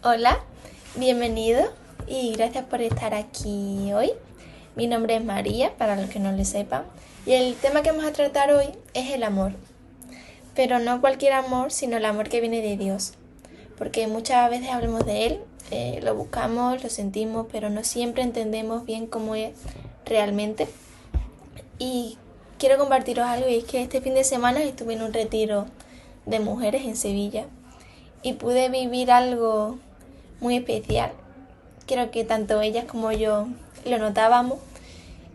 Hola, bienvenido y gracias por estar aquí hoy. Mi nombre es María, para los que no lo sepan, y el tema que vamos a tratar hoy es el amor. Pero no cualquier amor, sino el amor que viene de Dios. Porque muchas veces hablamos de Él, lo buscamos, lo sentimos, pero no siempre entendemos bien cómo es realmente. Y quiero compartiros algo, y es que este fin de semana estuve en un retiro de mujeres en Sevilla y pude vivir algo muy especial. Creo que tanto ellas como yo lo notábamos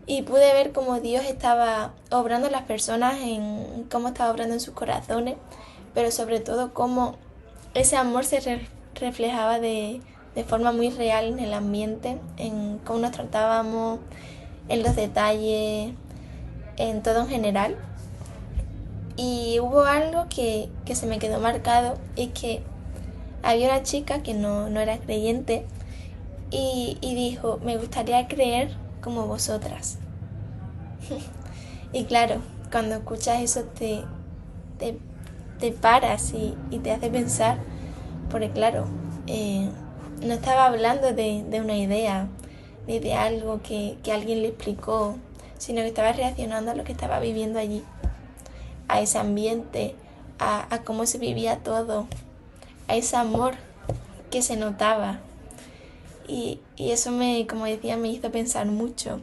y pude ver cómo Dios estaba obrando en las personas, en cómo estaba obrando en sus corazones, pero sobre todo cómo ese amor se reflejaba de forma muy real en el ambiente, en cómo nos tratábamos, en los detalles, en todo en general. Y hubo algo que se me quedó marcado, y que había una chica que no era creyente y dijo: me gustaría creer como vosotras. Y claro, cuando escuchas eso te, te paras y te hace pensar, porque claro, no estaba hablando de una idea ni de algo que alguien le explicó, sino que estaba reaccionando a lo que estaba viviendo allí, a ese ambiente, a cómo se vivía todo, a ese amor que se notaba. Y eso como decía, me hizo pensar mucho.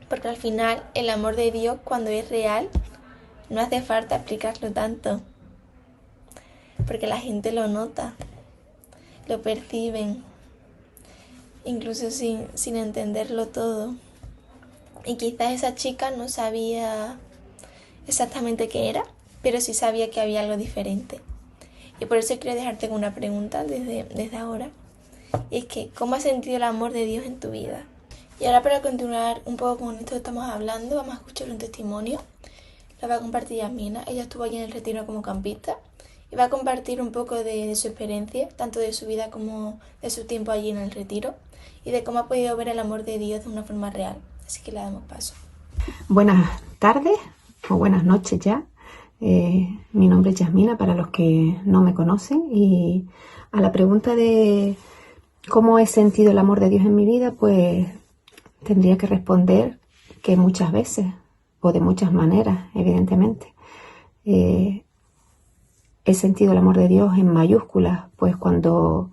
Porque al final el amor de Dios, cuando es real, no hace falta explicarlo tanto. Porque la gente lo nota, lo perciben, incluso sin entenderlo todo. Y quizás esa chica no sabía exactamente qué era, pero sí sabía que había algo diferente. Y por eso quiero dejarte con una pregunta desde ahora. Y es que, ¿cómo has sentido el amor de Dios en tu vida? Y ahora, para continuar un poco con esto que estamos hablando, vamos a escuchar un testimonio. Lo va a compartir Yasmina. Ella estuvo allí en el retiro como campista y va a compartir un poco de su experiencia, tanto de su vida como de su tiempo allí en el retiro, y de cómo ha podido ver el amor de Dios de una forma real. Así que le damos paso. Buenas tardes o buenas noches ya. Mi nombre es Yasmina, para los que no me conocen, y a la pregunta de cómo he sentido el amor de Dios en mi vida, pues tendría que responder que muchas veces, o de muchas maneras, evidentemente. He sentido el amor de Dios en mayúsculas, pues cuando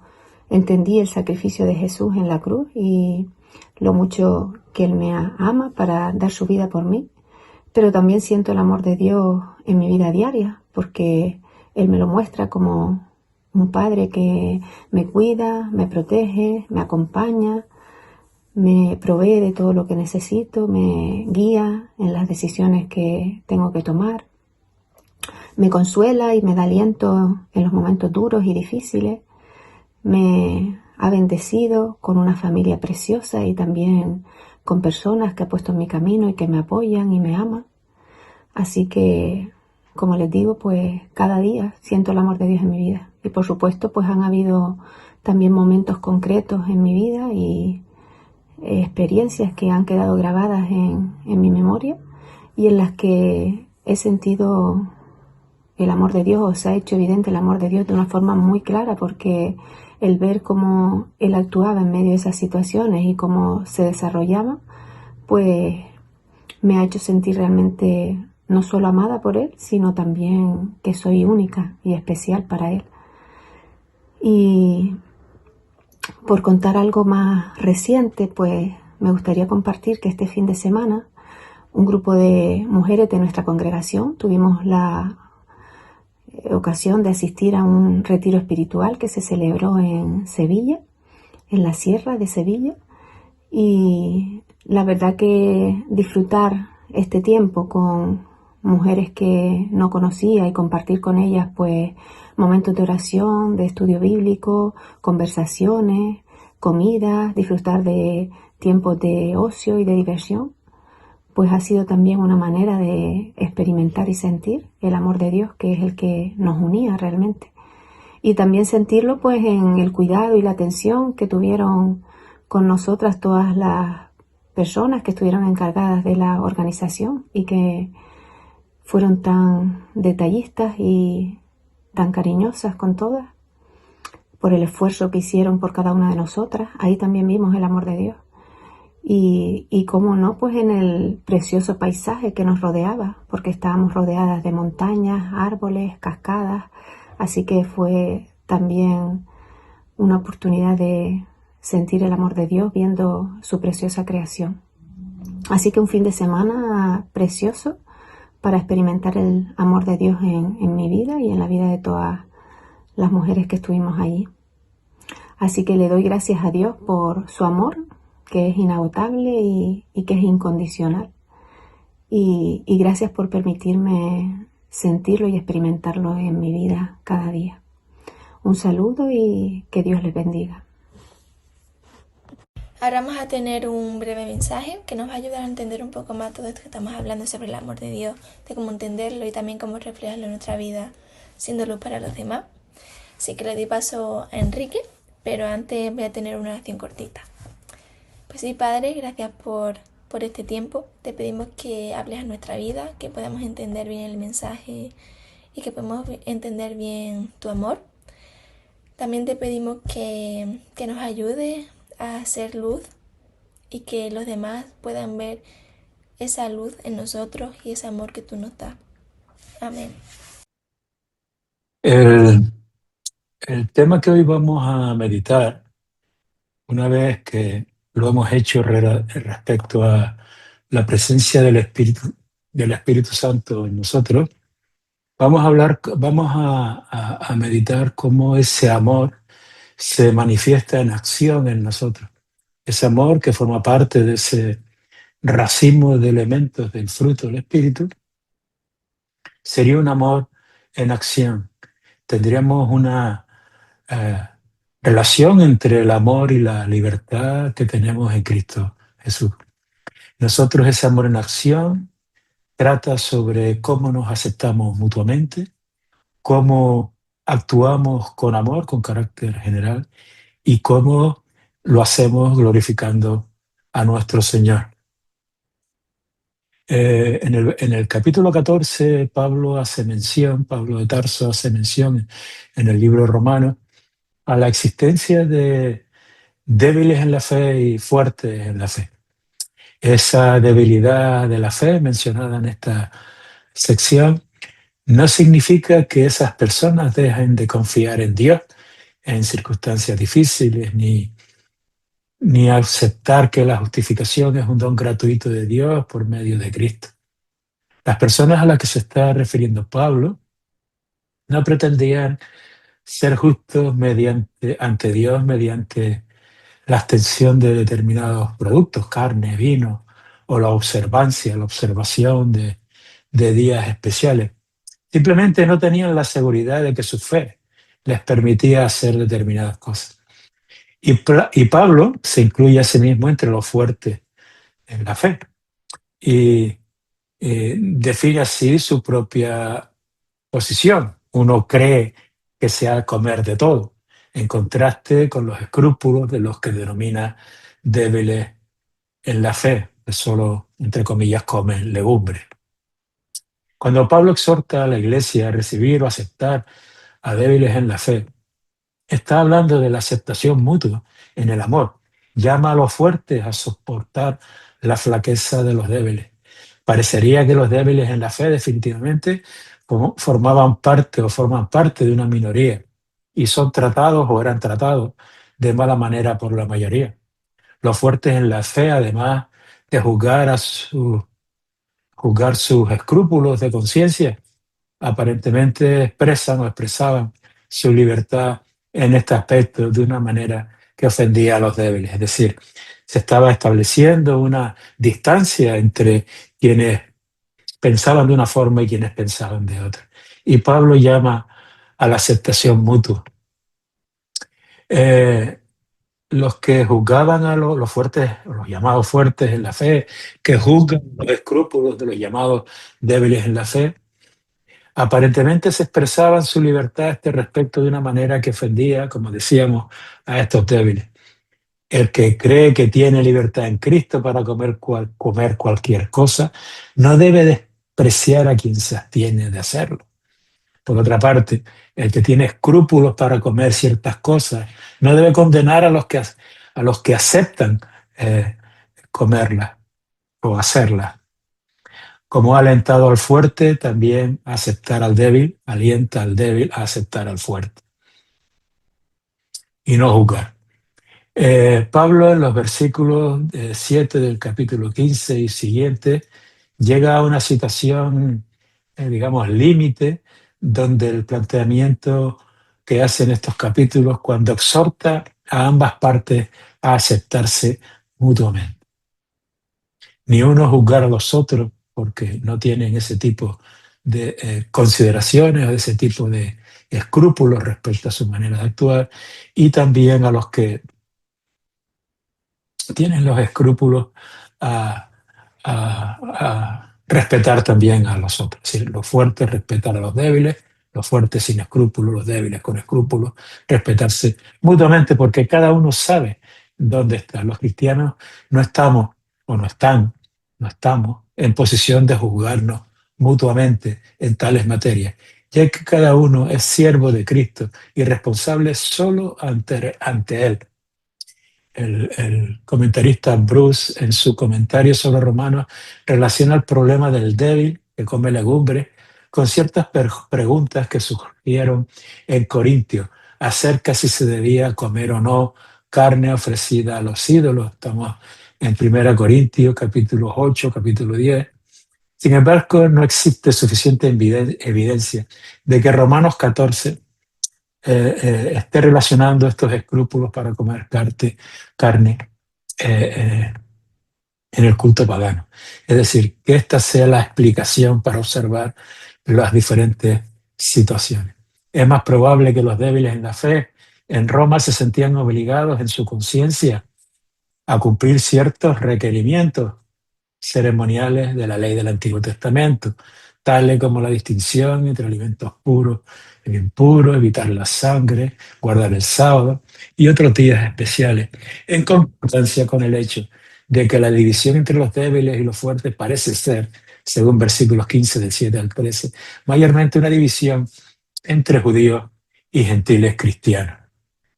entendí el sacrificio de Jesús en la cruz y lo mucho que Él me ama para dar su vida por mí. Pero también siento el amor de Dios en mi vida diaria, porque Él me lo muestra como un padre que me cuida, me protege, me acompaña, me provee de todo lo que necesito, me guía en las decisiones que tengo que tomar, me consuela y me da aliento en los momentos duros y difíciles, me ha bendecido con una familia preciosa y también con personas que ha puesto en mi camino y que me apoyan y me aman. Así que, como les digo, pues cada día siento el amor de Dios en mi vida. Y por supuesto, pues han habido también momentos concretos en mi vida y experiencias que han quedado grabadas en mi memoria y en las que he sentido el amor de Dios, o se ha hecho evidente el amor de Dios de una forma muy clara, porque el ver cómo Él actuaba en medio de esas situaciones y cómo se desarrollaba, pues me ha hecho sentir realmente no solo amada por Él, sino también que soy única y especial para Él. Y por contar algo más reciente, pues me gustaría compartir que este fin de semana un grupo de mujeres de nuestra congregación tuvimos la ocasión de asistir a un retiro espiritual que se celebró en Sevilla, en la Sierra de Sevilla, y la verdad que disfrutar este tiempo con mujeres que no conocía y compartir con ellas pues momentos de oración, de estudio bíblico, conversaciones, comidas, disfrutar de tiempos de ocio y de diversión, pues ha sido también una manera de experimentar y sentir el amor de Dios, que es el que nos unía realmente. Y también sentirlo pues en el cuidado y la atención que tuvieron con nosotras todas las personas que estuvieron encargadas de la organización y que fueron tan detallistas y tan cariñosas con todas. por el esfuerzo que hicieron por cada una de nosotras. Ahí también vimos el amor de Dios. Y cómo no, pues en el precioso paisaje que nos rodeaba, porque estábamos rodeadas de montañas, árboles, cascadas, así que fue también una oportunidad de sentir el amor de Dios viendo su preciosa creación. Así que un fin de semana precioso para experimentar el amor de Dios en mi vida y en la vida de todas las mujeres que estuvimos allí. Así que le doy gracias a Dios por su amor, que es inagotable y que es incondicional. Y gracias por permitirme sentirlo y experimentarlo en mi vida cada día. Un saludo y que Dios les bendiga. Ahora vamos a tener un breve mensaje que nos va a ayudar a entender un poco más todo esto que estamos hablando sobre el amor de Dios, de cómo entenderlo y también cómo reflejarlo en nuestra vida, siendo luz para los demás. Así que le doy paso a Enrique, pero antes voy a tener una oración cortita. Pues sí, Padre, gracias por este tiempo. Te pedimos que hables a nuestra vida, que podamos entender bien el mensaje y que podamos entender bien tu amor. También te pedimos que nos ayude a hacer luz y que los demás puedan ver esa luz en nosotros y ese amor que tú nos das. Amén. El, el tema que hoy vamos a meditar, una vez que lo hemos hecho respecto a la presencia del Espíritu Santo en nosotros, vamos a meditar cómo ese amor se manifiesta en acción en nosotros. Ese amor que forma parte de ese racimo de elementos del fruto del Espíritu, sería un amor en acción. Tendríamos una eh, relación entre el amor y la libertad que tenemos en Cristo Jesús. Nosotros ese amor en acción trata sobre cómo nos aceptamos mutuamente, cómo actuamos con amor, con carácter general, y cómo lo hacemos glorificando a nuestro Señor. En el capítulo 14, Pablo de Tarso hace mención en el libro romano a la existencia de débiles en la fe y fuertes en la fe. Esa debilidad de la fe mencionada en esta sección no significa que esas personas dejen de confiar en Dios en circunstancias difíciles, ni aceptar que la justificación es un don gratuito de Dios por medio de Cristo. Las personas a las que se está refiriendo Pablo no pretendían ser justos ante Dios mediante la abstención de determinados productos, carne, vino, o la observación de días especiales. Simplemente no tenían la seguridad de que su fe les permitía hacer determinadas cosas. Y Pablo se incluye a sí mismo entre los fuertes en la fe y define así su propia posición. Uno cree que se ha de comer de todo, en contraste con los escrúpulos de los que denomina débiles en la fe, que solo, entre comillas, comen legumbres. Cuando Pablo exhorta a la iglesia a recibir o aceptar a débiles en la fe, está hablando de la aceptación mutua en el amor. Llama a los fuertes a soportar la flaqueza de los débiles. Parecería que los débiles en la fe definitivamente forman parte de una minoría y son tratados o eran tratados de mala manera por la mayoría. Los fuertes en la fe, además de juzgar sus escrúpulos de conciencia, aparentemente expresaban su libertad en este aspecto de una manera que ofendía a los débiles. Es decir, se estaba estableciendo una distancia entre quienes pensaban de una forma y quienes pensaban de otra. Y Pablo llama a la aceptación mutua. Los que juzgaban a los fuertes, los llamados fuertes en la fe, que juzgan los escrúpulos de los llamados débiles en la fe, aparentemente se expresaban su libertad a este respecto de una manera que ofendía, como decíamos, a estos débiles. El que cree que tiene libertad en Cristo para comer cualquier cosa, no debe despreciar a quien se abstiene de hacerlo. Por otra parte, el que tiene escrúpulos para comer ciertas cosas no debe condenar a los que aceptan comerlas o hacerlas. Como ha alentado al fuerte, también aceptar al débil, alienta al débil a aceptar al fuerte y no juzgar. Pablo, en los versículos 7 del capítulo 15 y siguiente, llega a una situación, digamos, límite, donde el planteamiento que hace en estos capítulos, cuando exhorta a ambas partes a aceptarse mutuamente. Ni uno juzgar a los otros porque no tienen ese tipo de consideraciones o ese tipo de escrúpulos respecto a su manera de actuar, y también a los que tienen los escrúpulos a, a respetar también a los otros. Es decir, los fuertes respetar a los débiles, los fuertes sin escrúpulos, los débiles con escrúpulos, respetarse mutuamente porque cada uno sabe dónde está. Los cristianos no estamos o no estamos en posición de juzgarnos mutuamente en tales materias, ya que cada uno es siervo de Cristo y responsable solo ante Él. El comentarista Bruce, en su comentario sobre Romanos, relaciona el problema del débil que come legumbres con ciertas preguntas que surgieron en Corintios acerca si se debía comer o no carne ofrecida a los ídolos. Estamos en 1 Corintios, capítulo 8, capítulo 10. Sin embargo, no existe suficiente evidencia de que Romanos 14 esté relacionando estos escrúpulos para comer carne en el culto pagano. Es decir, que esta sea la explicación para observar las diferentes situaciones. Es más probable que los débiles en la fe en Roma se sentían obligados en su conciencia a cumplir ciertos requerimientos ceremoniales de la ley del Antiguo Testamento, tales como la distinción entre alimentos puros e impuros, evitar la sangre, guardar el sábado y otros días especiales, en concordancia con el hecho de que la división entre los débiles y los fuertes parece ser, según versículos 15 del 7 al 13, mayormente una división entre judíos y gentiles cristianos.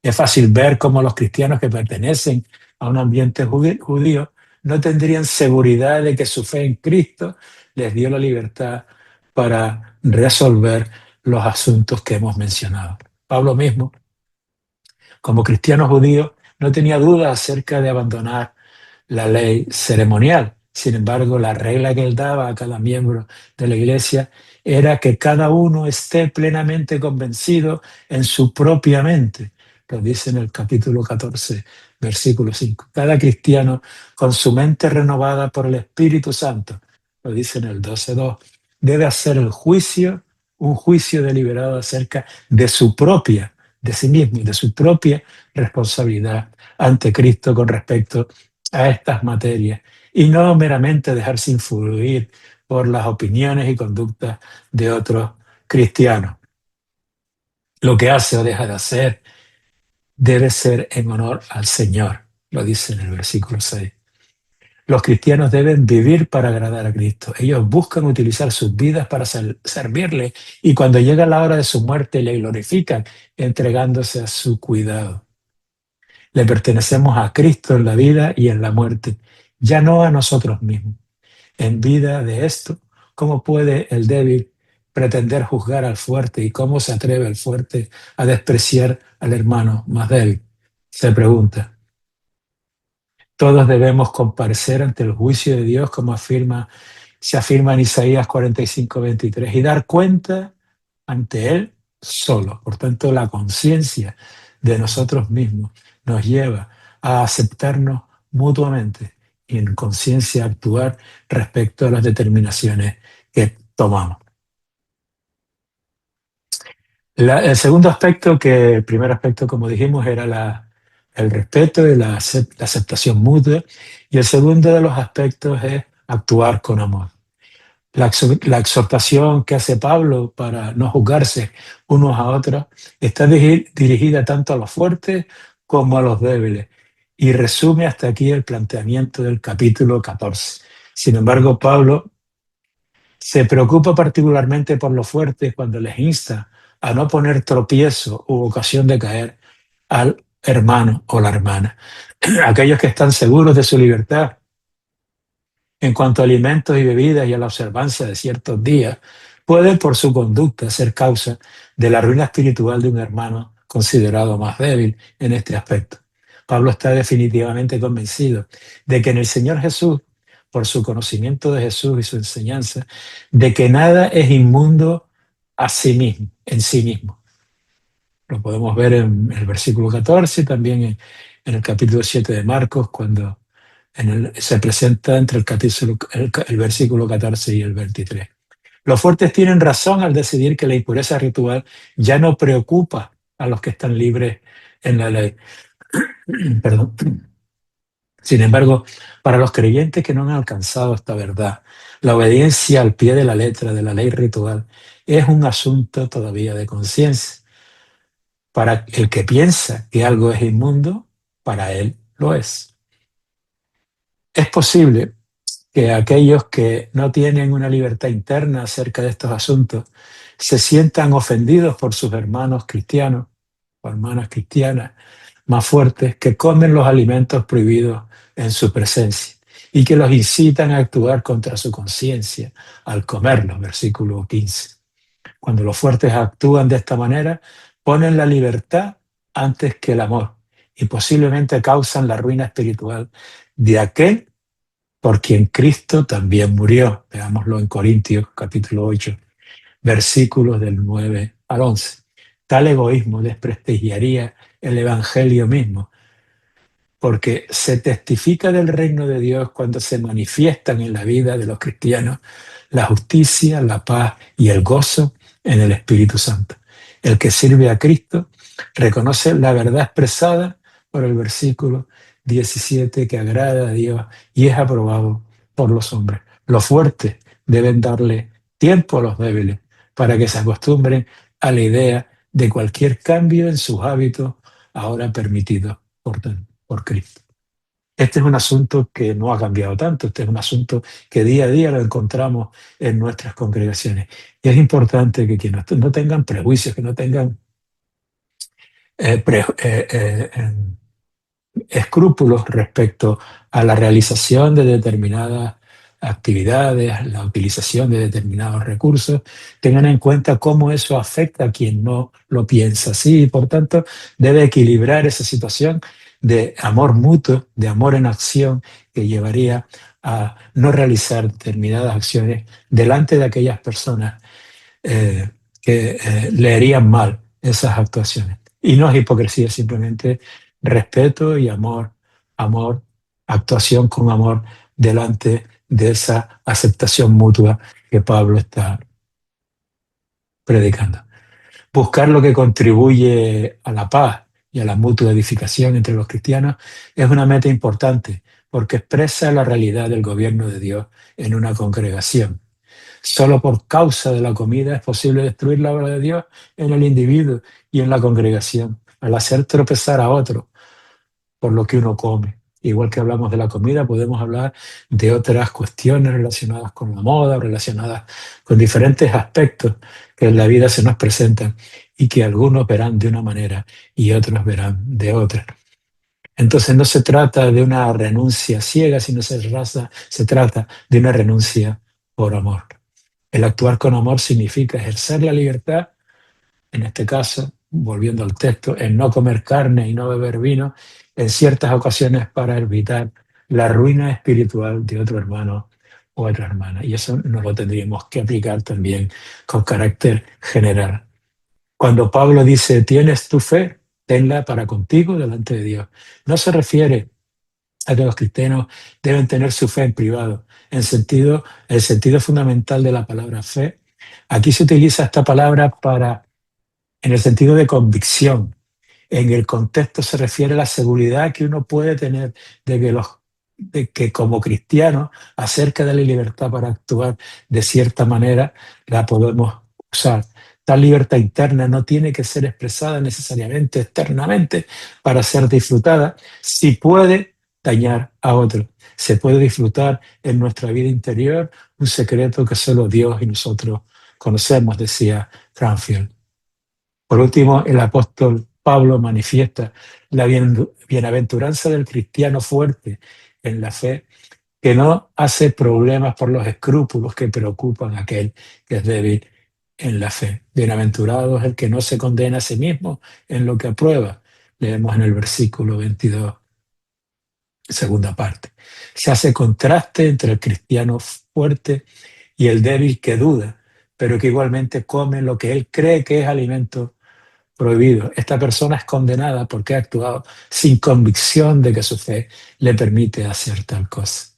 Es fácil ver cómo los cristianos que pertenecen a un ambiente judío no tendrían seguridad de que su fe en Cristo les dio la libertad para resolver los asuntos que hemos mencionado. Pablo mismo, como cristiano judío, no tenía duda acerca de abandonar la ley ceremonial. Sin embargo, la regla que él daba a cada miembro de la iglesia era que cada uno esté plenamente convencido en su propia mente. Lo dice en el capítulo 14, versículo 5. Cada cristiano con su mente renovada por el Espíritu Santo, lo dice en el 12.2, debe hacer un juicio deliberado acerca de de sí mismo y de su propia responsabilidad ante Cristo con respecto a estas materias, y no meramente dejarse influir por las opiniones y conductas de otros cristianos. Lo que hace o deja de hacer debe ser en honor al Señor, lo dice en el versículo 6. Los cristianos deben vivir para agradar a Cristo. Ellos buscan utilizar sus vidas para servirle, y cuando llega la hora de su muerte le glorifican entregándose a su cuidado. Le pertenecemos a Cristo en la vida y en la muerte, ya no a nosotros mismos. En vida de esto, ¿cómo puede el débil pretender juzgar al fuerte, y cómo se atreve el fuerte a despreciar al hermano más débil? Se pregunta. Todos debemos comparecer ante el juicio de Dios, como se afirma en Isaías 45:23, y dar cuenta ante Él solo. Por tanto, la conciencia de nosotros mismos nos lleva a aceptarnos mutuamente y en conciencia actuar respecto a las determinaciones que tomamos. El segundo aspecto, que el primer aspecto, como dijimos, era el respeto y la aceptación mutua, y el segundo de los aspectos es actuar con amor. La exhortación que hace Pablo para no juzgarse unos a otros está dirigida tanto a los fuertes como a los débiles, y resume hasta aquí el planteamiento del capítulo 14. Sin embargo, Pablo Se preocupa particularmente por los fuertes cuando les insta a no poner tropiezo u ocasión de caer al hermano o la hermana. Aquellos que están seguros de su libertad en cuanto a alimentos y bebidas y a la observancia de ciertos días, pueden por su conducta ser causa de la ruina espiritual de un hermano considerado más débil en este aspecto. Pablo está definitivamente convencido de que en el Señor Jesús, por su conocimiento de Jesús y su enseñanza, de que nada es inmundo a sí mismo, en sí mismo. Lo podemos ver en el versículo 14, también en el capítulo 7 de Marcos, cuando se presenta entre el versículo 14 y el 23. Los fuertes tienen razón al decidir que la impureza ritual ya no preocupa a los que están libres en la ley. Perdón. Sin embargo, para los creyentes que no han alcanzado esta verdad, la obediencia al pie de la letra de la ley ritual es un asunto todavía de conciencia. Para el que piensa que algo es inmundo, para él lo es. Es posible que aquellos que no tienen una libertad interna acerca de estos asuntos se sientan ofendidos por sus hermanos cristianos o hermanas cristianas más fuertes que comen los alimentos prohibidos en su presencia y que los incitan a actuar contra su conciencia al comerlos, versículo 15. Cuando los fuertes actúan de esta manera, ponen la libertad antes que el amor y posiblemente causan la ruina espiritual de aquel por quien Cristo también murió. Veámoslo en Corintios capítulo 8, versículos del 9 al 11. Tal egoísmo desprestigiaría el evangelio mismo, porque se testifica del reino de Dios cuando se manifiestan en la vida de los cristianos la justicia, la paz y el gozo en el Espíritu Santo. El que sirve a Cristo reconoce la verdad expresada por el versículo 17 que agrada a Dios y es aprobado por los hombres. Los fuertes deben darle tiempo a los débiles para que se acostumbren a la idea de cualquier cambio en sus hábitos ahora permitidos por Cristo. Este es un asunto que no ha cambiado tanto, este es un asunto que día a día lo encontramos en nuestras congregaciones. Y es importante que quienes no tengan prejuicios, que no tengan escrúpulos respecto a la realización de determinadas actividades, la utilización de determinados recursos, tengan en cuenta cómo eso afecta a quien no lo piensa así y por tanto debe equilibrar esa situación de amor mutuo, de amor en acción que llevaría a no realizar determinadas acciones delante de aquellas personas que le harían mal esas actuaciones. Y no es hipocresía, simplemente respeto y amor, actuación con amor delante de esa aceptación mutua que Pablo está predicando. Buscar lo que contribuye a la paz y a la mutua edificación entre los cristianos es una meta importante porque expresa la realidad del gobierno de Dios en una congregación. Solo por causa de la comida es posible destruir la obra de Dios en el individuo y en la congregación, al hacer tropezar a otro por lo que uno come. Igual que hablamos de la comida, podemos hablar de otras cuestiones relacionadas con la moda, relacionadas con diferentes aspectos que en la vida se nos presentan y que algunos verán de una manera y otros verán de otra. Entonces no se trata de una renuncia ciega, sino se trata de una renuncia por amor. El actuar con amor significa ejercer la libertad, en este caso, volviendo al texto, en no comer carne y no beber vino, en ciertas ocasiones para evitar la ruina espiritual de otro hermano o otra hermana. Y eso nos lo tendríamos que aplicar también con carácter general. Cuando Pablo dice, tienes tu fe, tenla para contigo delante de Dios, no se refiere a que los cristianos deben tener su fe en privado. El sentido fundamental de la palabra fe, aquí se utiliza esta palabra en el sentido de convicción. En el contexto se refiere a la seguridad que uno puede tener de que como cristiano, acerca de la libertad para actuar de cierta manera, la podemos usar. Tal libertad interna no tiene que ser expresada necesariamente externamente para ser disfrutada, si puede dañar a otro. se puede disfrutar en nuestra vida interior, un secreto que solo Dios y nosotros conocemos, decía Cranfield. Por último, el apóstol Pablo manifiesta la bienaventuranza del cristiano fuerte en la fe, que no hace problemas por los escrúpulos que preocupan a aquel que es débil en la fe. Bienaventurado es el que no se condena a sí mismo en lo que aprueba. Leemos en el versículo 22, segunda parte. Se hace contraste entre el cristiano fuerte y el débil que duda, pero que igualmente come lo que él cree que es alimento prohibido. Esta persona es condenada porque ha actuado sin convicción de que su fe le permite hacer tal cosa.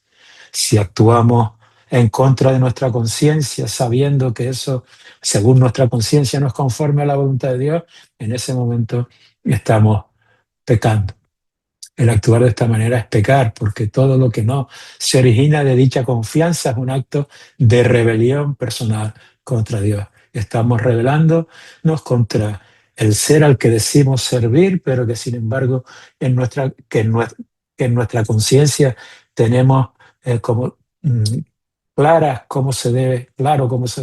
Si actuamos en contra de nuestra conciencia, sabiendo que eso, según nuestra conciencia, no es conforme a la voluntad de Dios, en ese momento estamos pecando. El actuar de esta manera es pecar, porque todo lo que no se origina de dicha confianza es un acto de rebelión personal contra Dios. Estamos rebelándonos contra el ser al que decimos servir, pero que sin embargo que en nuestra conciencia tenemos como claro cómo se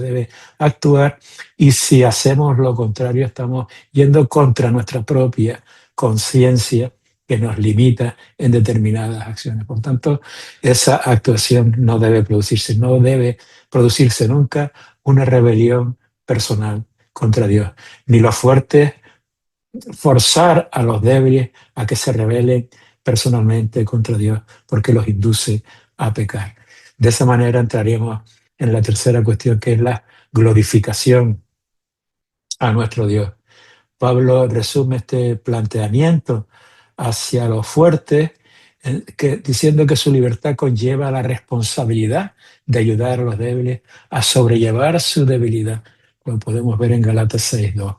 debe actuar, y si hacemos lo contrario estamos yendo contra nuestra propia conciencia que nos limita en determinadas acciones. Por tanto, esa actuación no debe producirse nunca una rebelión personal contra Dios, ni los fuertes forzar a los débiles a que se rebelen personalmente contra Dios, porque los induce a pecar. De esa manera entraríamos en la tercera cuestión, que es la glorificación a nuestro Dios. Pablo resume este planteamiento hacia los fuertes, diciendo que su libertad conlleva la responsabilidad de ayudar a los débiles a sobrellevar su debilidad, como podemos ver en Galatas 6:2.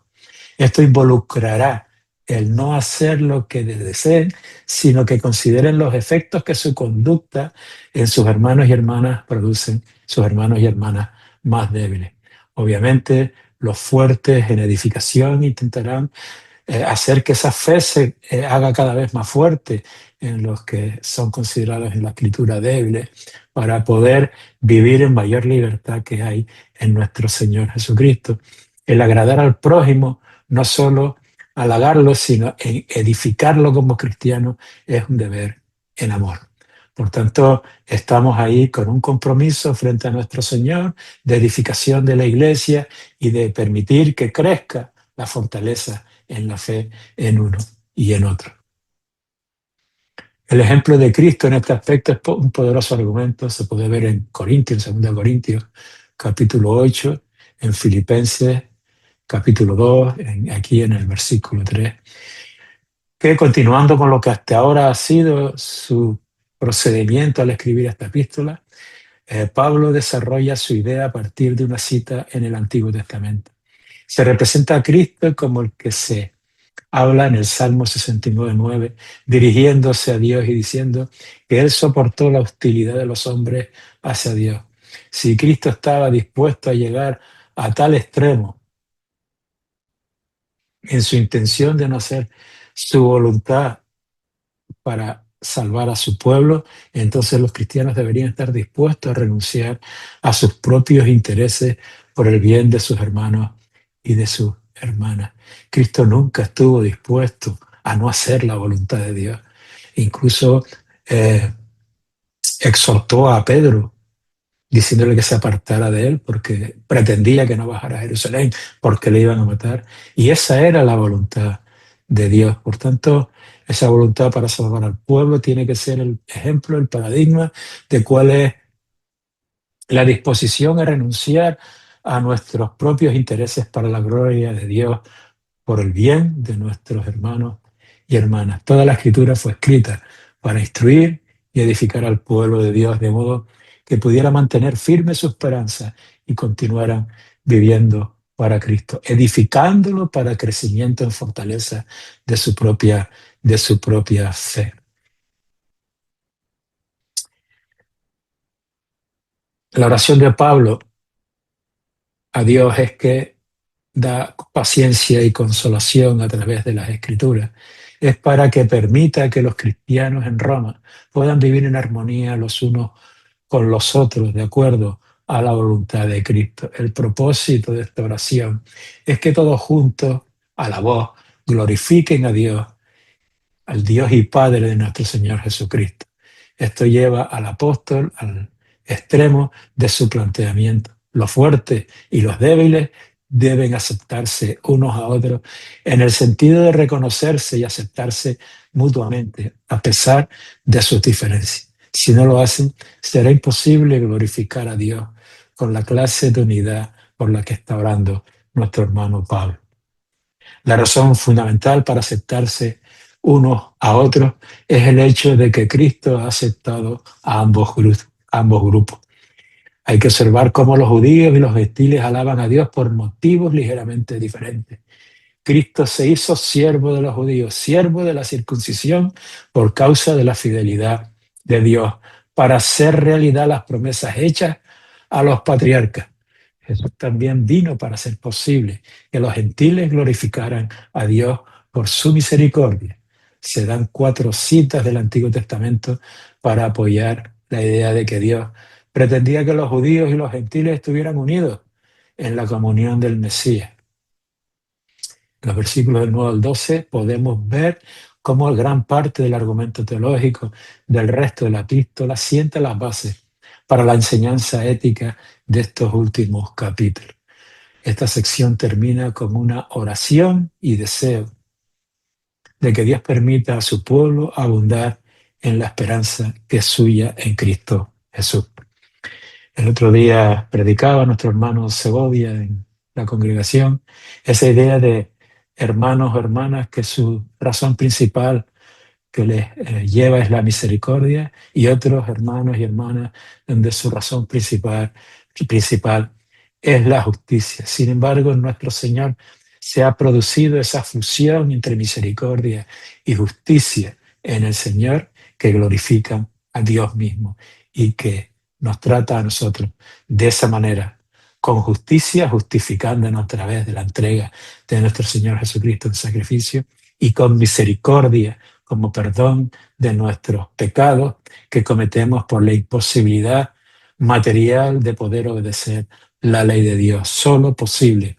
Esto involucrará el no hacer lo que deseen, sino que consideren los efectos que su conducta en sus hermanos y hermanas producen, sus hermanos y hermanas más débiles. Obviamente, los fuertes en edificación intentarán hacer que esa fe se haga cada vez más fuerte en los que son considerados en la escritura débiles, para poder vivir en mayor libertad que hay en nuestro Señor Jesucristo. El agradar al prójimo, no solo halagarlo, sino edificarlo como cristiano, es un deber en amor. Por tanto, estamos ahí con un compromiso frente a nuestro Señor de edificación de la iglesia y de permitir que crezca la fortaleza en la fe en uno y en otro. El ejemplo de Cristo en este aspecto es un poderoso argumento. Se puede ver en Corintios, 2 Corintios, capítulo 8, en Filipenses, capítulo 2, aquí en el versículo 3, que continuando con lo que hasta ahora ha sido su procedimiento al escribir esta epístola, Pablo desarrolla su idea a partir de una cita en el Antiguo Testamento. Se representa a Cristo como el que se habla en el Salmo 69:9, dirigiéndose a Dios y diciendo que Él soportó la hostilidad de los hombres hacia Dios. Si Cristo estaba dispuesto a llegar a tal extremo en su intención de no hacer su voluntad para salvar a su pueblo, entonces los cristianos deberían estar dispuestos a renunciar a sus propios intereses por el bien de sus hermanos y de sus hermanas. Cristo nunca estuvo dispuesto a no hacer la voluntad de Dios. Incluso exhortó a Pedro diciéndole que se apartara de él porque pretendía que no bajara a Jerusalén porque le iban a matar. Y esa era la voluntad de Dios. Por tanto, esa voluntad para salvar al pueblo tiene que ser el ejemplo, el paradigma de cuál es la disposición a renunciar a nuestros propios intereses para la gloria de Dios, por el bien de nuestros hermanos y hermanas. Toda la escritura fue escrita para instruir y edificar al pueblo de Dios, de modo que pudiera mantener firme su esperanza y continuaran viviendo para Cristo, edificándolo para crecimiento en fortaleza de su propia fe. La oración de Pablo a Dios es que da paciencia y consolación a través de las Escrituras. es para que permita que los cristianos en Roma puedan vivir en armonía los unos con los otros, de acuerdo a la voluntad de Cristo. El propósito de esta oración es que todos juntos, a la voz, glorifiquen a Dios, al Dios y Padre de nuestro Señor Jesucristo. Esto lleva al apóstol al extremo de su planteamiento. Los fuertes y los débiles deben aceptarse unos a otros en el sentido de reconocerse y aceptarse mutuamente, a pesar de sus diferencias. Si no lo hacen, será imposible glorificar a Dios con la clase de unidad por la que está orando nuestro hermano Pablo. La razón fundamental para aceptarse unos a otros es el hecho de que Cristo ha aceptado a ambos grupos. Hay que observar cómo los judíos y los gentiles alaban a Dios por motivos ligeramente diferentes. Cristo se hizo siervo de los judíos, siervo de la circuncisión por causa de la fidelidad de Dios, para hacer realidad las promesas hechas a los patriarcas. Jesús también vino para hacer posible que los gentiles glorificaran a Dios por su misericordia. Se dan 4 citas del Antiguo Testamento para apoyar la idea de que Dios pretendía que los judíos y los gentiles estuvieran unidos en la comunión del Mesías. En los versículos del 9 al 12 podemos ver cómo gran parte del argumento teológico del resto de la epístola sienta las bases para la enseñanza ética de estos últimos capítulos. Esta sección termina con una oración y deseo de que Dios permita a su pueblo abundar en la esperanza que es suya en Cristo Jesús. El otro día predicaba nuestro hermano Segovia en la congregación esa idea de hermanos o hermanas que su razón principal que les lleva es la misericordia, y otros hermanos y hermanas donde su razón principal es la justicia. Sin embargo, en nuestro Señor se ha producido esa fusión entre misericordia y justicia en el Señor que glorifican a Dios mismo y que nos trata a nosotros de esa manera, con justicia, justificándonos a través de la entrega de nuestro Señor Jesucristo en sacrificio, y con misericordia como perdón de nuestros pecados que cometemos por la imposibilidad material de poder obedecer la ley de Dios, solo posible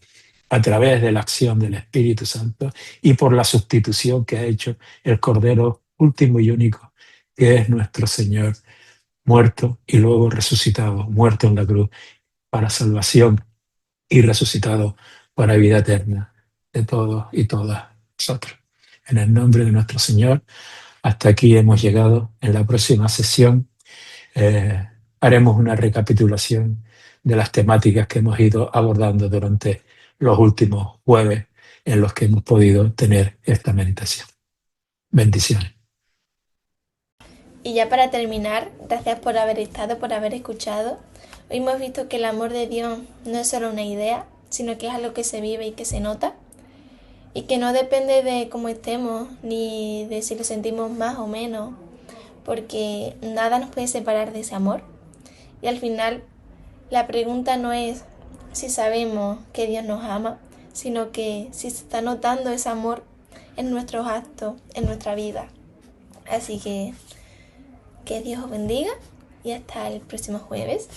a través de la acción del Espíritu Santo y por la sustitución que ha hecho el Cordero último y único, que es nuestro Señor, muerto y luego resucitado, muerto en la cruz para salvación y resucitado para vida eterna de todos y todas nosotros. En el nombre de nuestro Señor, hasta aquí hemos llegado. En la próxima sesión haremos una recapitulación de las temáticas que hemos ido abordando durante los últimos jueves en los que hemos podido tener esta meditación. Bendiciones. Y ya para terminar, gracias por haber estado, por haber escuchado. Hoy hemos visto que el amor de Dios no es solo una idea, sino que es algo que se vive y que se nota, y que no depende de cómo estemos, ni de si lo sentimos más o menos, porque nada nos puede separar de ese amor. Y al final, la pregunta no es si sabemos que Dios nos ama, sino que si se está notando ese amor en nuestros actos, en nuestra vida. Así que Dios os bendiga y hasta el próximo jueves.